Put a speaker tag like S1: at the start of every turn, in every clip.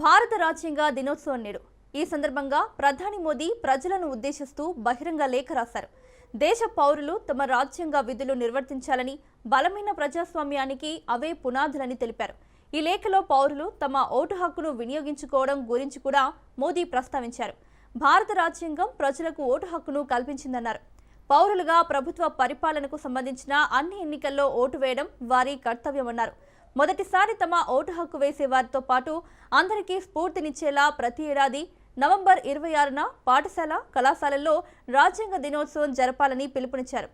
S1: భారత రాజ్యాంగ దినోత్సవం నేడు. ఈ సందర్భంగా ప్రధాని మోదీ ప్రజలను ఉద్దేశిస్తూ బహిరంగ లేఖ రాశారు. దేశ పౌరులు తమ రాజ్యాంగ విధులు నిర్వర్తించాలని, బలమైన ప్రజాస్వామ్యానికి అవే పునాదులని తెలిపారు. ఈ లేఖలో పౌరులు తమ ఓటు హక్కును వినియోగించుకోవడం గురించి కూడా మోదీ ప్రస్తావించారు. భారత రాజ్యాంగం ప్రజలకు ఓటు హక్కును కల్పించిందన్నారు. పౌరులుగా ప్రభుత్వ పరిపాలనకు సంబంధించిన అన్ని ఎన్నికల్లో ఓటు వేయడం వారి కర్తవ్యమన్నారు. మొదటిసారి తమ ఓటు హక్కు వేసే వారితో పాటు అందరికీ స్ఫూర్తినిచ్చేలా ప్రతి ఏడాది నవంబర్ 26న పాఠశాల, కళాశాలల్లో రాజ్యాంగ దినోత్సవం జరపాలని పిలుపునిచ్చారు.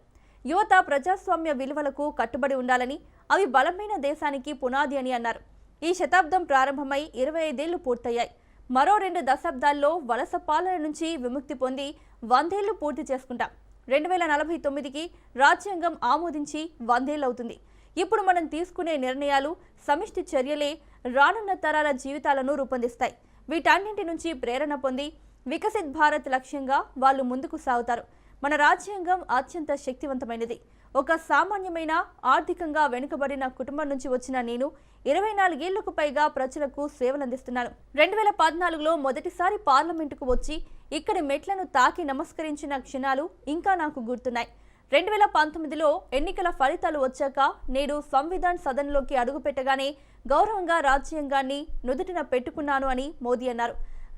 S1: యువత ప్రజాస్వామ్య విలువలకు కట్టుబడి ఉండాలని, అవి బలమైన దేశానికి పునాది అని అన్నారు. ఈ శతాబ్దం ప్రారంభమై 25 ఏళ్లు పూర్తయ్యాయి. మరో 2 దశాబ్దాల్లో వలస పాలన నుంచి విముక్తి పొంది 100 ఏళ్లు పూర్తి చేసుకుంటాం. 2049కి రాజ్యాంగం ఆమోదించి 100 ఏళ్లు అవుతుంది. ఇప్పుడు మనం తీసుకునే నిర్ణయాలు, సమిష్టి చర్యలే రానున్న తరాల జీవితాలను రూపొందిస్తాయి. వీటన్నింటి నుంచి ప్రేరణ పొంది వికసిత్ భారత్ లక్ష్యంగా వాళ్ళు ముందుకు సాగుతారు. మన రాజ్యాంగం అత్యంత శక్తివంతమైనది. ఒక సామాన్యమైన, ఆర్థికంగా వెనుకబడిన కుటుంబం నుంచి వచ్చిన నేను 24 ఏళ్లకు పైగా ప్రజలకు సేవలందిస్తున్నాను. 2014లో మొదటిసారి పార్లమెంటుకు వచ్చి ఇక్కడి మెట్లను తాకి నమస్కరించిన క్షణాలు ఇంకా నాకు గుర్తున్నాయి. 2019లో ఎన్నికల ఫలితాలు వచ్చాక నేడు సంవిధాన్ సదన్లోకి అడుగుపెట్టగానే గౌరవంగా రాజ్యాంగాన్ని నుదుటిన పెట్టుకున్నాను అని మోదీ అన్నారు.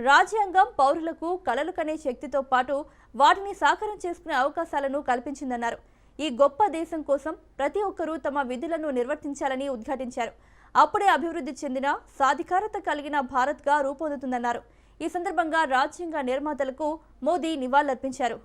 S1: రాజ్యాంగం పౌరులకు కలలు కనే శక్తితో పాటు వాటిని సాకారం చేసుకునే అవకాశాలను కల్పించిందన్నారు. ఈ గొప్ప దేశం కోసం ప్రతి ఒక్కరూ తమ విధులను నిర్వర్తించాలని ఉద్ఘాటించారు. అప్పుడే అభివృద్ధి చెందిన, సాధికారత కలిగిన భారత్గా రూపొందుతుందన్నారు. ఈ సందర్భంగా రాజ్యాంగ నిర్మాతలకు మోదీ నివాళులర్పించారు.